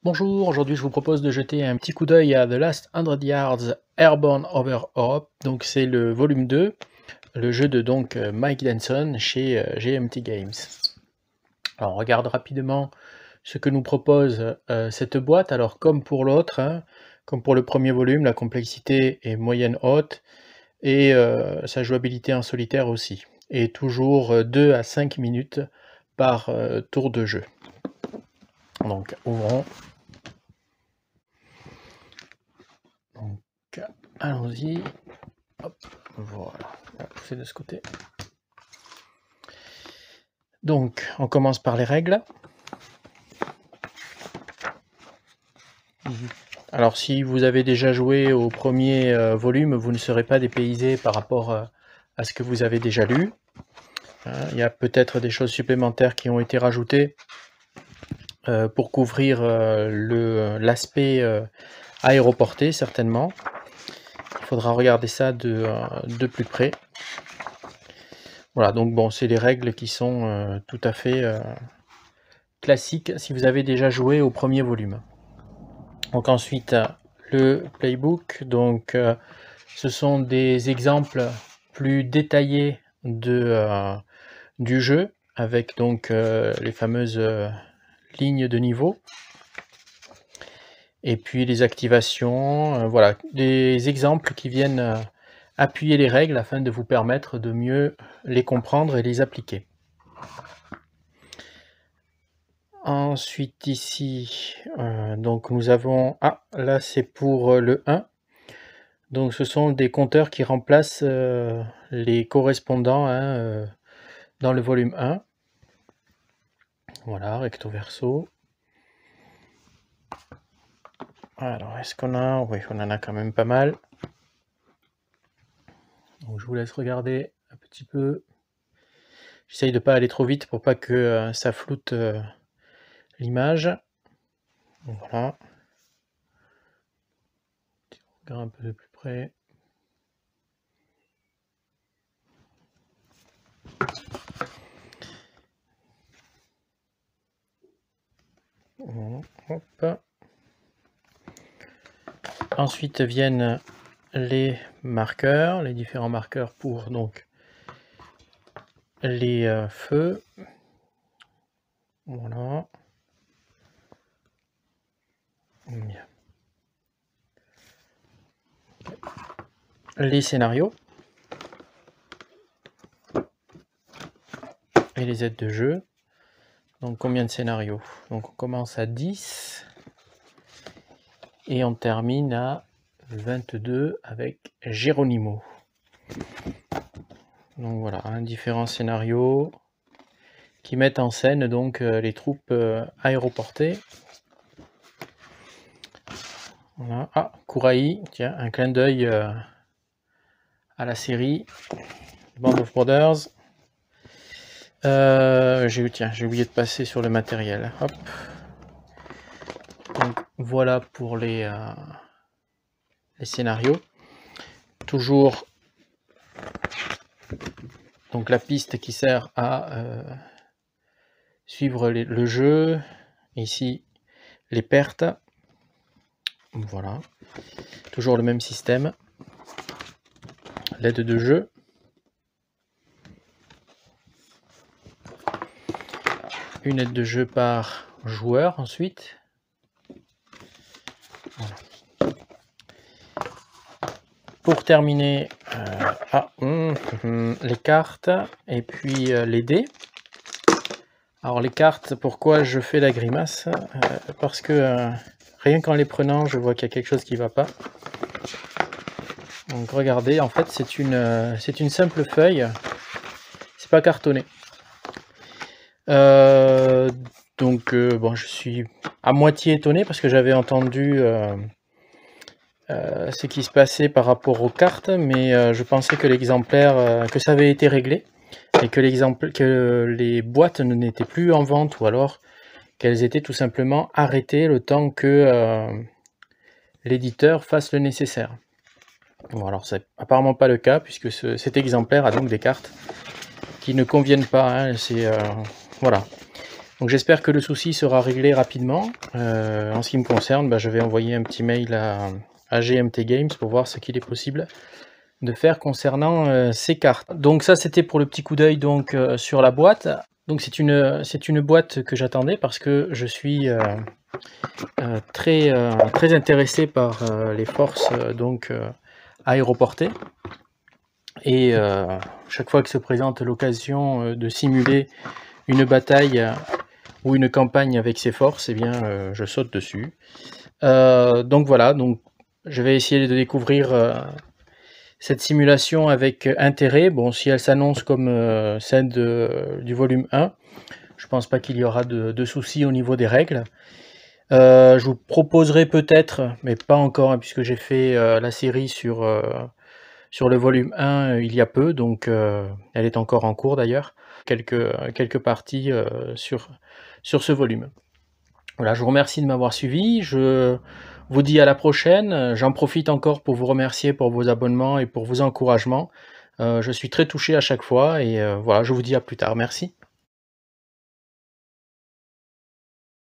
Bonjour, aujourd'hui je vous propose de jeter un petit coup d'œil à The Last 100 Yards Airborne Over Europe. Donc c'est le volume 2, le jeu de Mike Denson chez GMT Games. Alors on regarde rapidement ce que nous propose cette boîte. Alors comme pour l'autre, hein, comme pour le premier volume, la complexité est moyenne haute et sa jouabilité en solitaire aussi. Et toujours 2 à 5 minutes par tour de jeu. Donc ouvrons. Donc, allons-y. Voilà, on va pousser de ce côté. Donc, on commence par les règles. Alors, si vous avez déjà joué au premier volume, vous ne serez pas dépaysé par rapport à ce que vous avez déjà lu. Il y a peut-être des choses supplémentaires qui ont été rajoutées pour couvrir l'aspect aéroporté, certainement. Il faudra regarder ça de plus près. Voilà, donc bon, c'est des règles qui sont tout à fait classiques si vous avez déjà joué au premier volume. Donc ensuite, le playbook, donc ce sont des exemples plus détaillés du jeu, avec donc les fameuses lignes de niveau. Et puis les activations, voilà, des exemples qui viennent appuyer les règles afin de vous permettre de mieux les comprendre et les appliquer. Ensuite ici, donc nous avons, là c'est pour le 1, donc ce sont des compteurs qui remplacent les correspondants hein, dans le volume 1. Voilà, recto verso. Alors est-ce qu'on a, oui on en a quand même pas mal. Donc je vous laisse regarder un petit peu. J'essaye de ne pas aller trop vite pour pas que ça floute l'image. Voilà. On regarde un peu de plus près. Hop. Ensuite viennent les marqueurs, les différents marqueurs pour donc les feux. Voilà. Bien. Les scénarios et les aides de jeu. Donc combien de scénarios? Donc on commence à 10 et on termine à 22 avec Geronimo. Donc voilà, différents scénarios qui mettent en scène donc les troupes aéroportées. Voilà. Kuraï, tiens, un clin d'œil à la série Band of Brothers. J'ai oublié de passer sur le matériel. Hop. Donc voilà pour les scénarios. Toujours donc la piste qui sert à suivre le jeu. Ici les pertes. Voilà. Toujours le même système. L'aide de jeu. Une aide de jeu par joueur ensuite. Voilà. Pour terminer, les cartes et puis les dés. Alors les cartes, pourquoi je fais la grimace? Parce que rien qu'en les prenant, je vois qu'il y a quelque chose qui ne va pas. Donc regardez, en fait c'est une simple feuille, c'est pas cartonné. Bon, je suis à moitié étonné parce que j'avais entendu ce qui se passait par rapport aux cartes, mais je pensais que l'exemplaire, que ça avait été réglé et que les boîtes n'étaient plus en vente ou alors qu'elles étaient tout simplement arrêtées le temps que l'éditeur fasse le nécessaire. Bon, alors c'est apparemment pas le cas puisque cet exemplaire a donc des cartes qui ne conviennent pas. Hein, voilà. Donc j'espère que le souci sera réglé rapidement. En ce qui me concerne, je vais envoyer un petit mail à GMT Games pour voir ce qu'il est possible de faire concernant ces cartes. Donc ça c'était pour le petit coup d'œil donc sur la boîte. Donc c'est une boîte que j'attendais parce que je suis très intéressé par les forces aéroportées. Et chaque fois que se présente l'occasion de simuler une bataille ou une campagne avec ces forces, eh bien je saute dessus. Donc voilà, donc je vais essayer de découvrir cette simulation avec intérêt. Bon, si elle s'annonce comme celle du volume 1, je pense pas qu'il y aura de soucis au niveau des règles. Je vous proposerai peut-être, mais pas encore, hein, puisque j'ai fait la série sur le volume 1 il y a peu, donc elle est encore en cours d'ailleurs, quelques parties sur ce volume. Voilà, je vous remercie de m'avoir suivi, je vous dis à la prochaine. J'en profite encore pour vous remercier pour vos abonnements et pour vos encouragements. Je suis très touché à chaque fois et voilà, je vous dis à plus tard. Merci.